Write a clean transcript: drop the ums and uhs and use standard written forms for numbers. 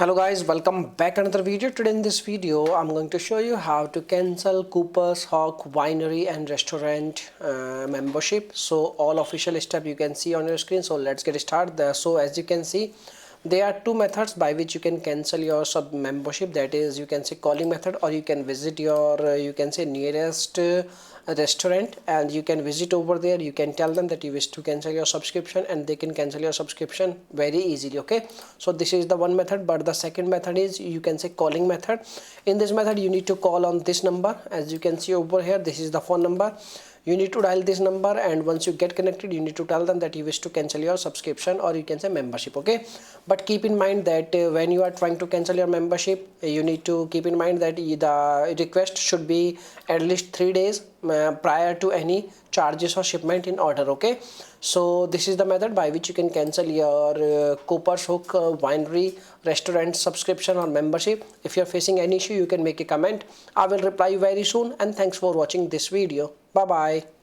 Hello guys, welcome back another video. Today in this video I'm going to show you how to cancel Cooper's Hawk Winery and Restaurant membership. So all official step you can see on your screen. So let's get started. So as you can see, there are two methods by which you can cancel your sub membership. That is, you can say calling method, or you can visit your you can say nearest restaurant and you can visit over there. You can tell them that you wish to cancel your subscription and they can cancel your subscription very easily. Okay, so this is the one method, but the second method is you can say calling method. In this method you need to call on this number. As you can see over here, this is the phone number. You need to dial this number, and once you get connected you need to tell them that you wish to cancel your subscription or you can say membership. Okay, but keep in mind that when you are trying to cancel your membership, you need to keep in mind that the request should be at least 3 days prior to any charges or shipment in order. Okay, so this is the method by which you can cancel your Cooper's Hook Winery restaurant subscription or membership. If you are facing any issue, you can make a comment. I will reply you very soon, and thanks for watching this video. Bye bye.